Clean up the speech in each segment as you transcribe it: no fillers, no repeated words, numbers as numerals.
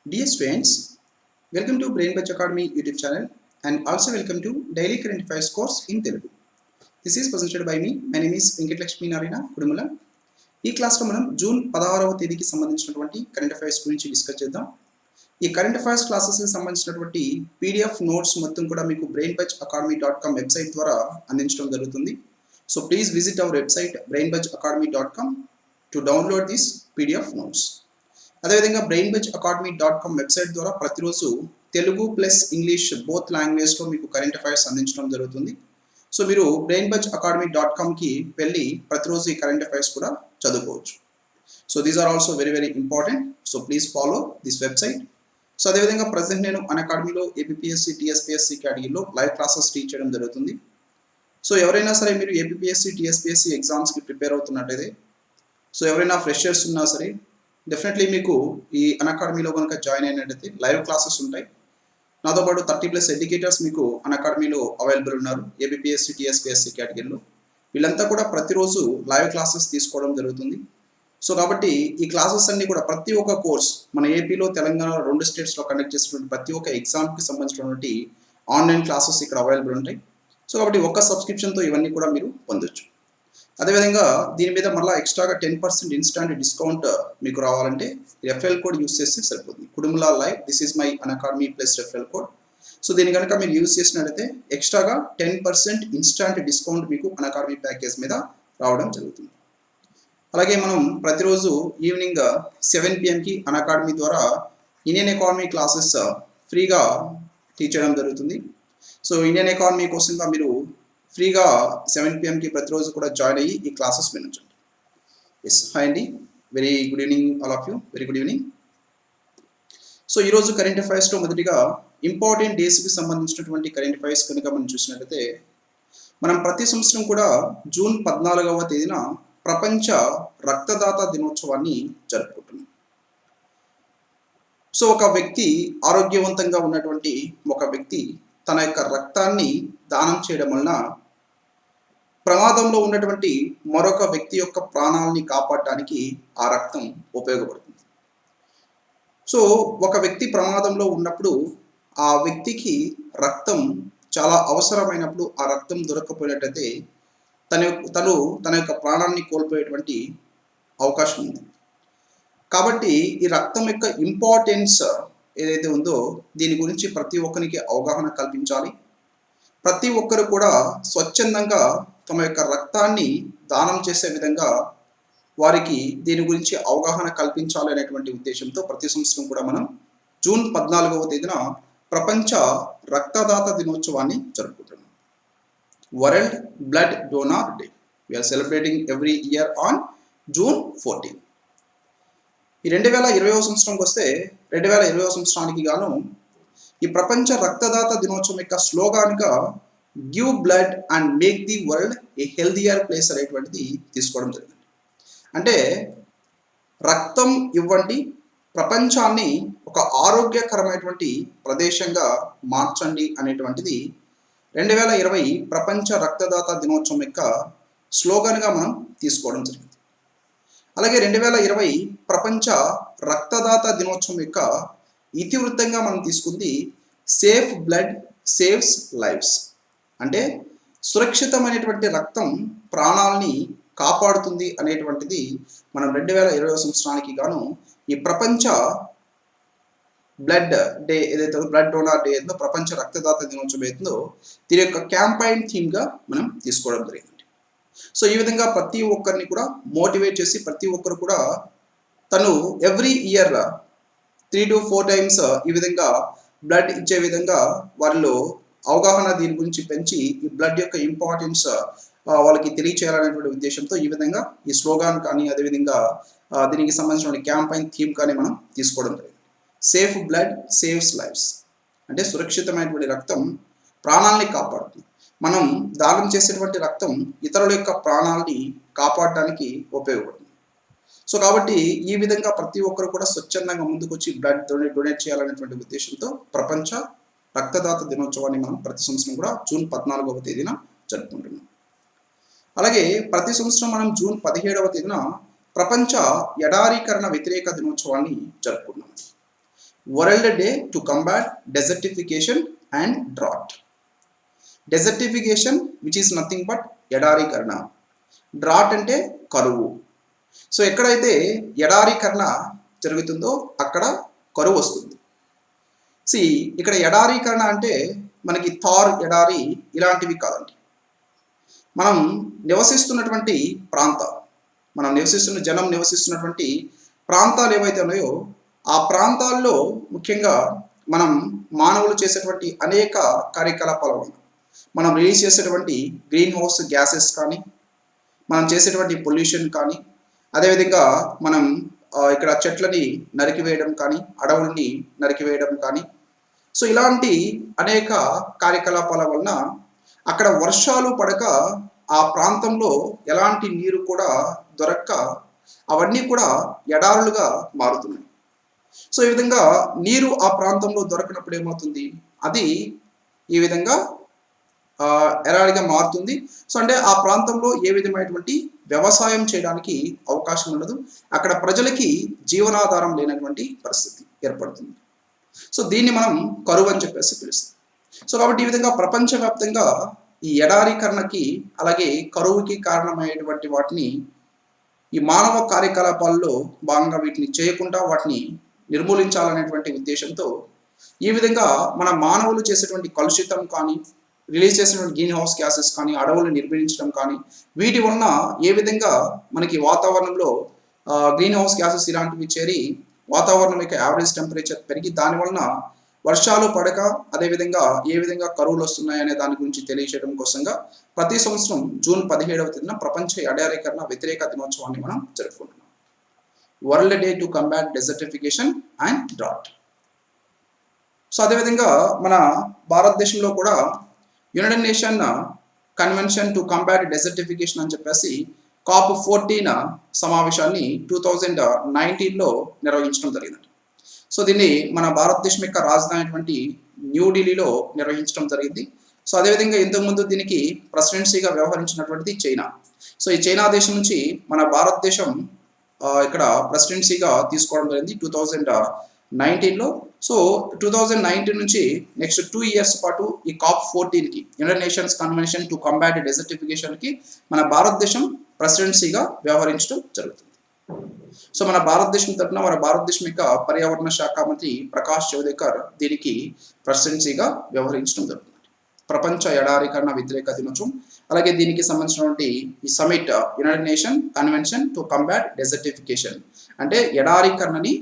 Dear students, welcome to Brain Batch Academy YouTube channel and also welcome to Daily Current Affairs course in Telugu. This is presented by me. My name is Venkatlakshmi Narayana Kudumala. ఈ క్లాస్లో మనం June 16వ తేదీకి సంబంధించినటువంటి current affairs గురించి discuss చేద్దాం. ఈ current affairs క్లాసెస్కి సంబంధించినటువంటి పీడిఎఫ్ నోట్స్ మొత్తం కూడా మీకు brainbatchacademy.com వెబ్సైట్ ద్వారా అందించడం జరుగుతుంది. So please visit our website brainbatchacademy.com to download this PDF notes. అదేవిధంగా brainbatchacademy.com వెబ్సైట్ ద్వారా ప్రతిరోజు తెలుగు ప్లస్ ఇంగ్లీష్ బోత్ లాంగ్వేజ్లో మీకు కరెంట్ అఫైర్స్ అందించడం జరుగుతుంది. సో మీరు brainbatchacademy.comకి వెళ్ళి ప్రతిరోజు ఈ కరెంట్ అఫైర్స్ కూడా చదువుకోవచ్చు. So these are also very very important. So please follow this website. So అదేవిధంగా ప్రజెంట్ నేను అకాడమీలో ఏపీఎస్సి టీఎస్పీఎస్సి కేటగిరీలో లైవ్ క్లాసెస్ టీచ్ చేయడం జరుగుతుంది. సో ఎవరైనా సరే మీరు ఏపీఎస్సి టీఎస్పీఎస్సి ఎగ్జామ్స్కి ప్రిపేర్ అవుతున్నట్టయితే, సో ఎవరైనా ఫ్రెషర్స్ ఉన్నా సరే డెఫినెట్లీ మీకు ఈ అకాడమీలో కనుక జాయిన్ అయినట్టయితే లైవ్ క్లాసెస్ ఉంటాయి. నాతో పాటు 30+ ఎడ్యుకేటర్స్ మీకు అకాడమీలో అవైలబుల్ ఉన్నారు ఏపీఎస్సి టీఎస్పీఎస్సి కేటగిరీలో. వీళ్ళంతా కూడా ప్రతిరోజు లైవ్ క్లాసెస్ తీసుకోవడం జరుగుతుంది. సో కాబట్టి ఈ క్లాసెస్ అన్ని కూడా ప్రతి ఒక్క కోర్స్ మన ఏపీలో తెలంగాణ 2 స్టేట్స్లో కండక్ట్ చేసినటువంటి ప్రతి ఒక్క ఎగ్జామ్కి సంబంధించినటువంటి ఆన్లైన్ క్లాసెస్ ఇక్కడ అవైలబుల్ ఉంటాయి. సో కాబట్టి ఒక్క సబ్స్క్రిప్షన్తో ఇవన్నీ కూడా మీరు పొందొచ్చు. అదేవిధంగా దీని మీద మళ్ళీ ఎక్స్ట్రాగా 10% ఇన్స్టాంట్ డిస్కౌంట్ మీకు రావాలంటే రెఫరల్ కోడ్ యూస్ చేస్తే సరిపోతుంది. Kudumula live this is my academy plus referral code. So దీని కనుక మీరు యూజ్ చేసినట్లయితే ఎక్స్ట్రాగా 10% ఇన్స్టాంట్ డిస్కౌంట్ మీకు అకాడమీ ప్యాకేజ్ మీద రావడం జరుగుతుంది. అలాగే మనం ప్రతిరోజు ఈవినింగ్ 7 PM అకాడమీ ద్వారా ఇండియన్ ఎకానమీ క్లాసెస్ ఫ్రీగా టీచ్ చేయడం జరుగుతుంది. సో ఇండియన్ ఎకానమీ కోసంగా మీరు ఫ్రీగా 7 PM ప్రతిరోజు కూడా జాయిన్ అయ్యి ఈ క్లాసెస్ వినొచ్చండి. ఎస్, హాయ్ అండి, very good evening all of you, very good evening. So ఈరోజు కరెంట్ అఫైర్స్లో మొదటిగా ఇంపార్టెంట్ డేస్కి సంబంధించినటువంటి కరెంట్ అఫైర్స్ కనుక మనం చూసినట్లయితే, మనం ప్రతి సంవత్సరం కూడా జూన్ 14వ తేదీన ప్రపంచ రక్తదాత దినోత్సవాన్ని జరుపుకుంటున్నాం. సో ఒక వ్యక్తి ఆరోగ్యవంతంగా ఉన్నటువంటి ఒక వ్యక్తి తన యొక్క రక్తాన్ని దానం చేయడం వలన ప్రమాదంలో ఉన్నటువంటి మరొక వ్యక్తి యొక్క ప్రాణాలని కాపాడటానికి ఆ రక్తం ఉపయోగపడుతుంది. సో ఒక వ్యక్తి ప్రమాదంలో ఉన్నప్పుడు ఆ వ్యక్తికి రక్తం చాలా అవసరమైనప్పుడు ఆ రక్తం దొరకకపోయినట్టయితే తను తన యొక్క ప్రాణాన్ని కోల్పోయేటువంటి అవకాశం ఉంది. కాబట్టి ఈ రక్తం యొక్క ఇంపార్టెన్స్ ఏదైతే ఉందో దీని గురించి ప్రతి ఒక్కరికి అవగాహన కల్పించాలి. ప్రతి ఒక్కరు కూడా స్వచ్ఛందంగా తమ యొక్క రక్తాన్ని దానం చేసే విధంగా వారికి దీని గురించి అవగాహన కల్పించాలి అనేటువంటి ఉద్దేశంతో ప్రతి సంవత్సరం కూడా మనం జూన్ 14వ తేదీన ప్రపంచ రక్తదాత దినోత్సవాన్ని జరుపుకుంటున్నాం. World blood donor day. We are celebrating every year on June 14. ఈ 2020వ సంవత్సరంకి వస్తే 2020వ సంవత్సరానికి గాను ఈ ప్రపంచ రక్తదాత దినోత్సవం యొక్క స్లోగాన్గా give blood and make the world a healthier place అనేటువంటిది తీసుకోవడం జరిగింది. అంటే రక్తం ఇవ్వండి, ప్రపంచాన్ని ఒక ఆరోగ్యకరమైనటువంటి ప్రదేశంగా మార్చండి అనేటువంటిది 2020 ప్రపంచ రక్తదాత దినోత్సవం యొక్క స్లోగన్గా మనం తీసుకోవడం జరిగింది. అలాగే 2020 ప్రపంచ రక్తదాత దినోత్సవం యొక్క ఇతివృత్తంగా మనం తీసుకుంది సేఫ్ బ్లడ్ సేవ్స్ లైఫ్స్. అంటే సురక్షితమైనటువంటి రక్తం ప్రాణాలని కాపాడుతుంది అనేటువంటిది మనం 2020వ సంవత్సరానికి గాను ఈ ప్రపంచ బ్లడ్ డే ఏదైతే బ్లడ్ డోనార్ డే ఏదో ప్రపంచ రక్తదాత దినోత్సవం ఏదో దీని యొక్క క్యాంపైన్ థీమ్గా మనం తీసుకోవడం జరిగింది. సో ఈ విధంగా ప్రతి ఒక్కరిని కూడా మోటివేట్ చేసి ప్రతి ఒక్కరు కూడా తను ఎవ్రీ ఇయర్ 3 to 4 times ఈ విధంగా బ్లడ్ ఇచ్చే విధంగా వారిలో అవగాహన దీని గురించి పెంచి ఈ బ్లడ్ యొక్క ఇంపార్టెన్స్ వాళ్ళకి తెలియచేయాలనేటువంటి ఉద్దేశంతో ఈ విధంగా ఈ స్లోగాన్ కానీ అదేవిధంగా దీనికి సంబంధించిన క్యాంపైన్ థీమ్ కానీ మనం తీసుకోవడం జరిగింది. సేఫ్ బ్లడ్ సేవ్స్ లైఫ్స్ అంటే సురక్షితమైనటువంటి రక్తం ప్రాణాలని కాపాడుతుంది. మనం దానం చేసేటువంటి రక్తం ఇతరుల యొక్క ప్రాణాలని కాపాడడానికి ఉపయోగపడుతుంది. సో కాబట్టి ఈ విధంగా ప్రతి ఒక్కరు కూడా స్వచ్ఛందంగా ముందుకు వచ్చి బ్లడ్ డొనేట్ చేయాలనేటువంటి ఉద్దేశంతో ప్రపంచ రక్తదాత దినోత్సవాన్ని మనం ప్రతి సంవత్సరం కూడా జూన్ 14వ తేదీన జరుపుకుంటున్నాం. అలాగే ప్రతి సంవత్సరం మనం జూన్ 17వ తేదీన ప్రపంచ ఎడారీకరణ వ్యతిరేక దినోత్సవాన్ని జరుపుకున్నాం. World day to combat desertification and drought. Desertification which is nothing but ఎడారీకరణ, డ్రాట్ అంటే కరువు. సో ఎక్కడైతే ఎడారీకరణ జరుగుతుందో అక్కడ కరువు వస్తుంది. ఇక్కడ ఎడారీకరణ అంటే మనకి థార్ ఎడారి ఇలాంటివి కాదండి. మనం నివసిస్తున్నటువంటి జనం నివసిస్తున్నటువంటి ప్రాంతాలు ఏవైతే ఉన్నాయో ఆ ప్రాంతాల్లో ముఖ్యంగా మనం మానవులు చేసేటువంటి అనేక కార్యకలాపాల వల్ల మనం రిలీజ్ చేసేటువంటి గ్రీన్ హౌస్ గ్యాసెస్ కానీ, మనం చేసేటువంటి పొల్యూషన్ కానీ, అదేవిధంగా మనం ఇక్కడ చెట్లని నరికివేయడం కానీ, అడవుల్ని నరికివేయడం కానీ, సో ఇలాంటి అనేక కార్యకలాపాల వలన అక్కడ వర్షాలు పడక ఆ ప్రాంతంలో ఎలాంటి నీరు కూడా దొరక్క అవన్నీ కూడా ఎడారులుగా మారుతున్నాయి. సో ఈ విధంగా నీరు ఆ ప్రాంతంలో దొరకనప్పుడు ఏమవుతుంది, అది ఈ విధంగా ఎడారిగా మారుతుంది. సో అంటే ఆ ప్రాంతంలో ఏ విధమైనటువంటి వ్యవసాయం చేయడానికి అవకాశం ఉండదు, అక్కడ ప్రజలకి జీవనాధారం లేనటువంటి పరిస్థితి ఏర్పడుతుంది. సో దీన్ని మనం కరువు అని చెప్పేసి పిలుస్తాం. సో కాబట్టి ఈ విధంగా ప్రపంచవ్యాప్తంగా ఈ ఎడారీకరణకి అలాగే కరువుకి కారణమైనటువంటి వాటిని ఈ మానవ కార్యకలాపాల్లో భాగంగా వీటిని చేయకుండా వాటిని నిర్మూలించాలనేటువంటి ఉద్దేశంతో ఈ విధంగా మన మానవులు చేసేటువంటి కలుషితం కానీ, రిలీజ్ చేసినటువంటి గ్రీన్ హౌస్ గ్యాసెస్ కానీ, అడవులు నిర్మించడం కానీ, వీటి వలన ఏ విధంగా మనకి వాతావరణంలో గ్రీన్ హౌస్ గ్యాసెస్ ఇలాంటివి చేరి వాతావరణం యొక్క యావరేజ్ టెంపరేచర్ పెరిగి దాని వలన వర్షాలు పడక అదేవిధంగా ఏ విధంగా కరువులు వస్తున్నాయనే దాని గురించి తెలియజేయడం కోసంగా ప్రతి సంవత్సరం జూన్ 17వ తేదీన ప్రపంచ ఎడారీకరణ వ్యతిరేక దినోత్సవాన్ని మనం జరుపుకుంటున్నాం. World day to combat desertification and drought. So అదేవిధంగా మన భారతదేశంలో కూడా United nation convention to combat desertification అని చెప్పేసి COP14 సమావేశాన్ని 2019లో నిర్వహించడం జరిగింది. సో దీన్ని మన భారతదేశం యొక్క రాజధాని అయినటువంటి న్యూఢిల్లీలో నిర్వహించడం జరిగింది. సో అదేవిధంగా ఇంతకుముందు దీనికి ప్రెసిడెన్సీగా వ్యవహరించినటువంటిది చైనా. సో ఈ చైనా దేశం నుంచి మన భారతదేశం ఇక్కడ ప్రెసిడెన్సీగా తీసుకోవడం జరిగింది 2019లో. సో 2019 నుంచి నెక్స్ట్ 2 years పాటు ఈ COP14కి United Nations convention to combat డెజర్టిఫికేషన్కి మన భారతదేశం ప్రెసిడెన్సీగా వ్యవహరించడం జరుగుతుంది. సో మన భారతదేశం తరఫున మన భారతదేశం యొక్క పర్యావరణ శాఖ మంత్రి ప్రకాష్ జవదేకర్ దీనికి ప్రెసిడెన్సీగా వ్యవహరించడం జరుగుతుంది. ప్రపంచ ఎడారీకరణ వ్యతిరేక దినోత్సవం అలాగే దీనికి సంబంధించినటువంటి ఈ summit United nation convention to combat desertification అంటే ఎడారీకరణని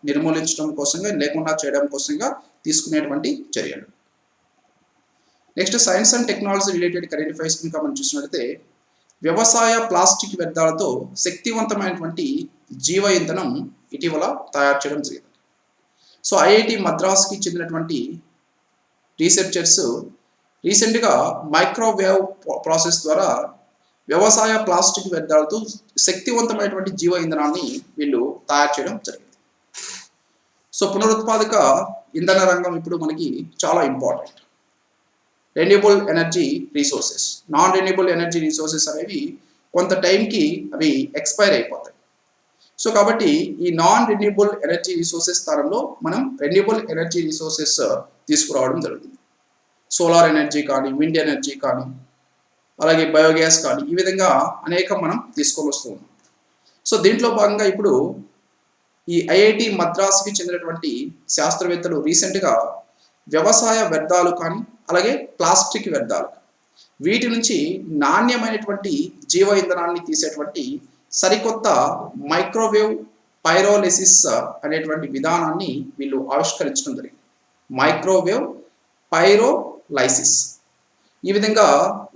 నిర్మూలించడం కోసంగా లేకుండా చేయడం కోసంగా తీసుకునేటువంటి చర్యలు. Next science and technology related current affairs కనుక మనం చూసినట్లయితే వ్యవసాయ ప్లాస్టిక్ వ్యర్థాలతో శక్తివంతమైనటువంటి జీవ ఇంధనం ఇటీవల తయారు చేయడం జరిగింది. సో ఐఐటి మద్రాస్కి చెందినటువంటి రీసెర్చర్స్ రీసెంట్గా మైక్రోవేవ్ ప్రాసెస్ ద్వారా వ్యవసాయ ప్లాస్టిక్ వ్యర్థాలతో శక్తివంతమైనటువంటి జీవ ఇంధనాన్ని వీళ్ళు తయారు చేయడం జరిగింది. సో పునరుత్పాదక ఇంధన రంగం ఇప్పుడు మనకి చాలా important. Renewable energy resources, non renewable energy resources అనేవి కొంత టైంకి అవి ఎక్స్పైర్ అయిపోతాయి. సో కాబట్టి ఈ నాన్ రెన్యూబుల్ ఎనర్జీ రీసోర్సెస్ స్థానంలో మనం రెన్యూబుల్ ఎనర్జీ రీసోర్సెస్ తీసుకురావడం జరుగుతుంది. సోలార్ ఎనర్జీ కానీ, విండ్ ఎనర్జీ కానీ, అలాగే బయోగ్యాస్ కానీ, ఈ విధంగా అనేకం మనం తీసుకొని వస్తూ ఉన్నాం. సో దీంట్లో భాగంగా ఇప్పుడు ఈ ఐఐటి మద్రాస్కి చెందినటువంటి శాస్త్రవేత్తలు రీసెంట్గా వ్యవసాయ వ్యర్థాలు కానీ అలాగే ప్లాస్టిక్ వ్యర్థాలు వీటి నుంచి నాణ్యమైనటువంటి జీవ ఇంధనాన్ని తీసేటువంటి సరికొత్త మైక్రోవేవ్ పైరోలిసిస్ అనేటువంటి విధానాన్ని వీళ్ళు ఆవిష్కరించడం జరిగింది. మైక్రోవేవ్ పైరోలైసిస్ ఈ విధంగా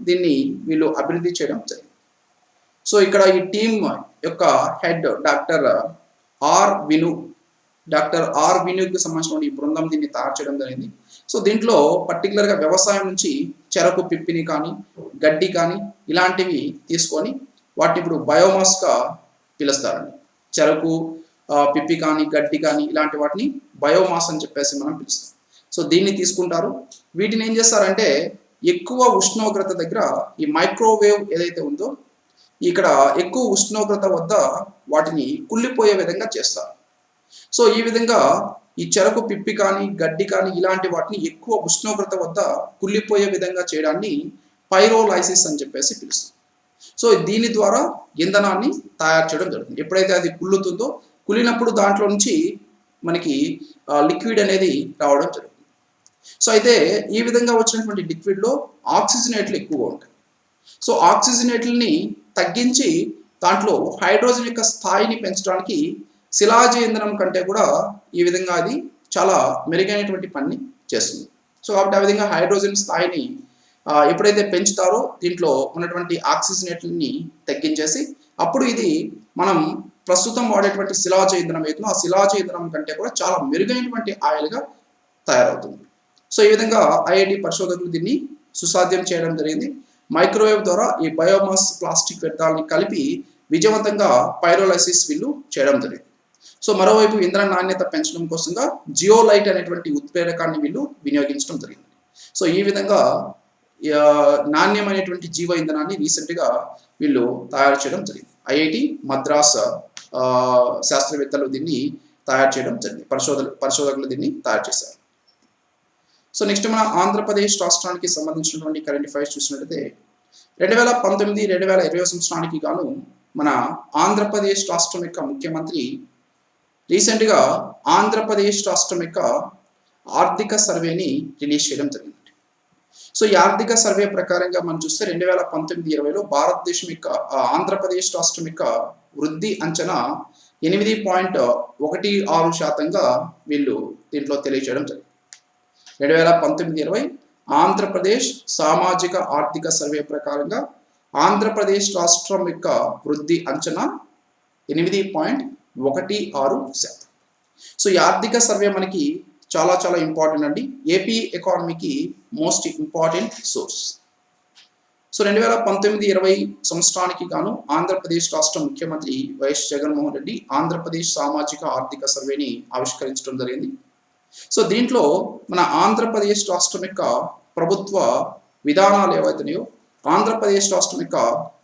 దీన్ని వీళ్ళు అభివృద్ధి చేయడం జరిగింది. సో ఇక్కడ ఈ టీమ్ యొక్క హెడ్ డాక్టర్ ఆర్ వినుకి సంబంధించిన ఈ బృందం దీన్ని తయారు చేయడం జరిగింది. సో దీంట్లో పర్టికులర్గా వ్యవసాయం నుంచి చెరకు పిప్పిని కానీ, గడ్డి కానీ ఇలాంటివి తీసుకొని వాటిని ఇప్పుడు బయోమాస్గా పిలుస్తారండి. చెరకు పిప్పి కానీ, గడ్డి కానీ ఇలాంటి వాటిని బయోమాస్ అని చెప్పేసి మనం పిలుస్తాం. సో దీన్ని తీసుకుంటారు. వీటిని ఏం చేస్తారంటే ఎక్కువ ఉష్ణోగ్రత దగ్గర ఈ మైక్రోవేవ్ ఏదైతే ఉందో ఇక్కడ ఎక్కువ ఉష్ణోగ్రత వద్ద వాటిని కుళ్ళిపోయే విధంగా చేస్తారు. సో ఈ విధంగా ఈ చెరకు పిప్పి కానీ గడ్డి కానీ ఇలాంటి వాటిని ఎక్కువ ఉష్ణోగ్రత వద్ద కుళ్ళిపోయే విధంగా చేయడాన్ని పైరోలైసిస్ అని చెప్పేసి పిలుస్తుంది. సో దీని ద్వారా ఇంధనాన్ని తయారు చేయడం జరుగుతుంది. ఎప్పుడైతే అది కుళ్ళుతుందో కుళ్ళినప్పుడు దాంట్లో నుంచి మనకి లిక్విడ్ అనేది రావడం జరుగుతుంది. సో అయితే ఈ విధంగా వచ్చినటువంటి లిక్విడ్లో ఆక్సిజనేట్లు ఎక్కువగా ఉంటాయి. సో ఆక్సిజనేట్లని తగ్గించి దాంట్లో హైడ్రోజన్ యొక్క స్థాయిని పెంచడానికి శిలాజ ఇంధనం కంటే కూడా ఈ విధంగా అది చాలా మెరుగైనటువంటి పని చేస్తుంది. సో కాబట్టి ఆ విధంగా హైడ్రోజన్ స్థాయిని ఎప్పుడైతే పెంచుతారో దీంట్లో ఉన్నటువంటి ఆక్సిజనేట్లని తగ్గించేసి అప్పుడు ఇది మనం ప్రస్తుతం వాడేటువంటి శిలాజ ఇంధనం అవుతుందో ఆ శిలాజ ఇంధనం కంటే కూడా చాలా మెరుగైనటువంటి ఆయిల్గా తయారవుతుంది. సో ఈ విధంగా ఐఐటి పరిశోధకులు దీన్ని సుసాధ్యం చేయడం జరిగింది. మైక్రోవేవ్ ద్వారా ఈ బయోమాస్ ప్లాస్టిక్ వ్యర్థాలని కలిపి విజయవంతంగా పైరోలైసిస్ వీళ్ళు చేయడం జరిగింది. సో మరోవైపు ఇంధన నాణ్యత పెంచడం కోసంగా జియోలైట్ అనేటువంటి ఉత్ప్రేరకాన్ని వీళ్ళు వినియోగించడం జరిగింది. సో ఈ విధంగా నాణ్యమైనటువంటి జీవ ఇంధనాన్ని రీసెంట్గా వీళ్ళు తయారు చేయడం జరిగింది. ఐఐటి మద్రాస్ శాస్త్రవేత్తలు దీన్ని తయారు చేయడం జరిగింది. పరిశోధకులు దీన్ని తయారు చేశారు. సో నెక్స్ట్ మన ఆంధ్రప్రదేశ్ రాష్ట్రానికి సంబంధించినటువంటి కరెంట్ అఫైర్స్ చూసినట్లయితే 2019-2020 సంవత్సరానికి గాను మన ఆంధ్రప్రదేశ్ రాష్ట్రం యొక్క ముఖ్యమంత్రి రీసెంట్గా ఆంధ్రప్రదేశ్ రాష్ట్రం యొక్క ఆర్థిక సర్వేని రిలీజ్ చేయడం జరిగింది. సో ఈ ఆర్థిక సర్వే ప్రకారంగా మనం చూస్తే 2019-20లో భారతదేశం యొక్క ఆంధ్రప్రదేశ్ రాష్ట్రం యొక్క వృద్ధి అంచనా 8.16% వీళ్ళు దీంట్లో తెలియజేయడం జరిగింది. 2019-20 ఆంధ్రప్రదేశ్ సామాజిక ఆర్థిక సర్వే ప్రకారంగా ఆంధ్రప్రదేశ్ రాష్ట్రం యొక్క వృద్ధి అంచనా 8.16%. సో ఈ ఆర్థిక సర్వే మనకి చాలా చాలా ఇంపార్టెంట్ అండి. ఏపీ ఎకానమీకి మోస్ట్ ఇంపార్టెంట్ సోర్స్. సో 2019-20 సంవత్సరానికి గాను ఆంధ్రప్రదేశ్ రాష్ట్ర ముఖ్యమంత్రి వైఎస్ జగన్మోహన్ రెడ్డి ఆంధ్రప్రదేశ్ సామాజిక ఆర్థిక సర్వేని ఆవిష్కరించడం జరిగింది. సో దీంట్లో మన ఆంధ్రప్రదేశ్ రాష్ట్రం యొక్క ప్రభుత్వ విధానాలు ఏవైతున్నాయో, ఆంధ్రప్రదేశ్ రాష్ట్రం యొక్క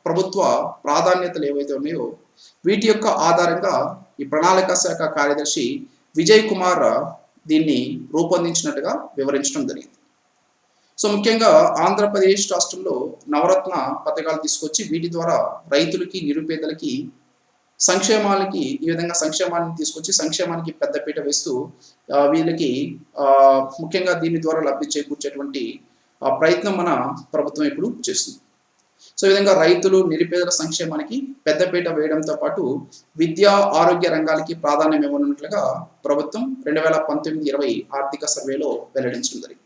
ప్రభుత్వ ప్రాధాన్యతలు ఏవైతే ఉన్నాయో వీటి యొక్క ఆధారంగా ఈ ప్రణాళిక శాఖ కార్యదర్శి విజయ్ కుమార్ దీన్ని రూపొందించినట్టుగా వివరించడం జరిగింది. సో ముఖ్యంగా ఆంధ్రప్రదేశ్ రాష్ట్రంలో నవరత్న పథకాలు తీసుకొచ్చి వీటి ద్వారా రైతులకి నిరుపేదలకి సంక్షేమాలకి ఈ విధంగా సంక్షేమాన్ని తీసుకొచ్చి సంక్షేమానికి పెద్దపీట వేస్తూ వీళ్ళకి ముఖ్యంగా దీని ద్వారా లబ్ధి చేకూర్చేటువంటి ప్రయత్నం మన ప్రభుత్వం ఇప్పుడు చేస్తుంది. సో ఈ విధంగా రైతులు నిరుపేదల సంక్షేమానికి పెద్దపీట వేయడంతో పాటు విద్యా ఆరోగ్య రంగాలకి ప్రాధాన్యం ఇవ్వనున్నట్లుగా ప్రభుత్వం 2019-20 ఆర్థిక సర్వేలో వెల్లడించడం జరిగింది.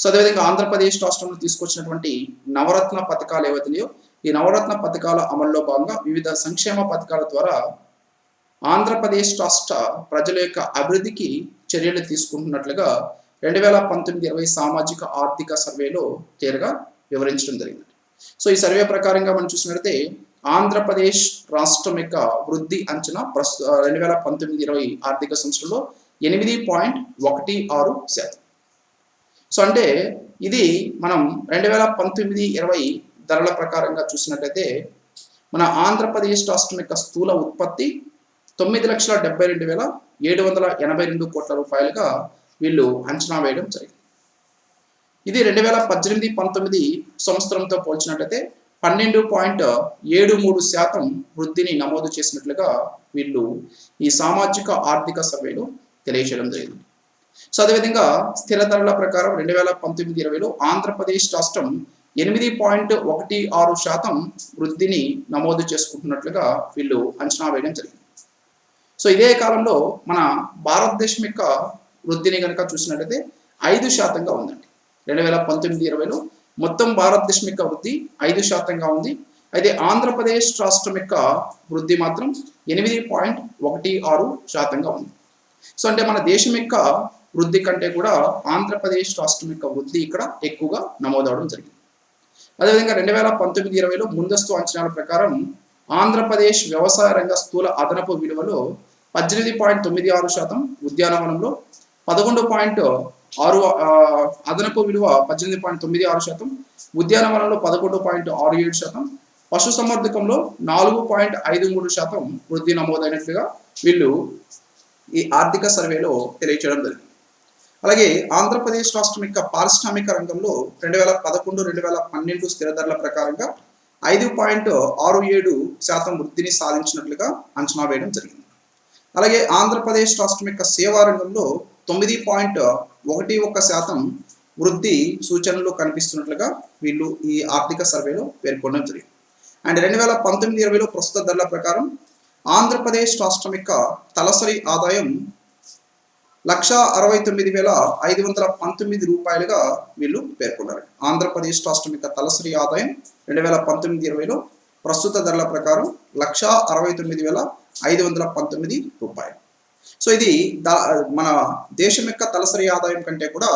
సో అదేవిధంగా ఆంధ్రప్రదేశ్ రాష్ట్రంలో తీసుకొచ్చినటువంటి నవరత్న పథకాలు ఏవైతున్నాయో ఈ నవరత్న పథకాల అమల్లో భాగంగా వివిధ సంక్షేమ పథకాల ద్వారా ఆంధ్రప్రదేశ్ రాష్ట్ర ప్రజల యొక్క అభివృద్ధికి చర్యలు తీసుకుంటున్నట్లుగా 2019-20 సామాజిక ఆర్థిక సర్వేలో తేరగా వివరించడం జరిగింది. సో ఈ సర్వే ప్రకారంగా మనం చూసినట్లయితే ఆంధ్రప్రదేశ్ రాష్ట్రం యొక్క వృద్ధి అంచనా 2019-20 ఆర్థిక సంవత్సరంలో 8.16%. సో అంటే ఇది మనం 2019-20 ధరల ప్రకారంగా చూసినట్లయితే మన ఆంధ్రప్రదేశ్ రాష్ట్రం యొక్క స్థూల ఉత్పత్తి 9,72,782 కోట్ల రూపాయలుగా వీళ్ళు అంచనా వేయడం జరిగింది. ఇది 2018-19 సంవత్సరంతో పోల్చినట్లయితే 12.73% వృద్ధిని నమోదు చేసినట్లుగా వీళ్ళు ఈ సామాజిక ఆర్థిక సర్వేలో తెలియజేయడం జరిగింది. సో అదేవిధంగా స్థిర ధరల ప్రకారం 2019-20లో ఆంధ్రప్రదేశ్ రాష్ట్రం 8.16% వృద్ధిని నమోదు చేసుకుంటున్నట్లుగా వీళ్ళు అంచనా వేయడం జరిగింది. సో ఇదే కాలంలో మన భారతదేశం యొక్క వృద్ధిని కనుక చూసినట్లయితే 5%గా ఉందండి. 2019-20లో మొత్తం భారతదేశం యొక్క వృద్ధి 5%గా ఉంది. అయితే ఆంధ్రప్రదేశ్ రాష్ట్రం యొక్క వృద్ధి మాత్రం 8.16%గా ఉంది. సో అంటే మన దేశం యొక్క వృద్ధి కంటే కూడా ఆంధ్రప్రదేశ్ రాష్ట్రం యొక్క వృద్ధి ఇక్కడ ఎక్కువగా నమోదవడం జరిగింది. అదేవిధంగా 2019-20లో ముందస్తు అంచనాల ప్రకారం ఆంధ్రప్రదేశ్ వ్యవసాయ రంగ స్థూల అదనపు విలువలో 18.96%, ఉద్యానవనంలో 11.6 అదనపు విలువ 18.96%, ఉద్యానవనంలో 11.67%, పశుసంవర్ధకంలో 4.53% వృద్ధి నమోదైనట్లుగా వీళ్ళు ఈ ఆర్థిక సర్వేలో తెలియచేయడం జరిగింది. అలాగే ఆంధ్రప్రదేశ్ రాష్ట్రం యొక్క పారిశ్రామిక రంగంలో 2011-2012 స్థిర ధరల ప్రకారంగా 5.67% వృద్ధిని సాధించినట్లుగా అంచనా వేయడం జరిగింది. అలాగే ఆంధ్రప్రదేశ్ రాష్ట్రం యొక్క సేవా రంగంలో 9.11% వృద్ధి సూచనలు కనిపిస్తున్నట్లుగా వీళ్ళు ఈ ఆర్థిక సర్వేలో పేర్కొనడం జరిగింది. అండ్ 2019-20లో ప్రస్తుత ధరల ప్రకారం ఆంధ్రప్రదేశ్ రాష్ట్రం యొక్క తలసరి ఆదాయం 1,69,519 రూపాయలుగా వీళ్ళు పేర్కొన్నారు. ఆంధ్రప్రదేశ్ రాష్ట్రం యొక్క తలసరి ఆదాయం 2019-20లో ప్రస్తుత ధరల ప్రకారం 1,69,519 రూపాయలు. సో ఇది మన దేశం యొక్క తలసరి ఆదాయం కంటే కూడా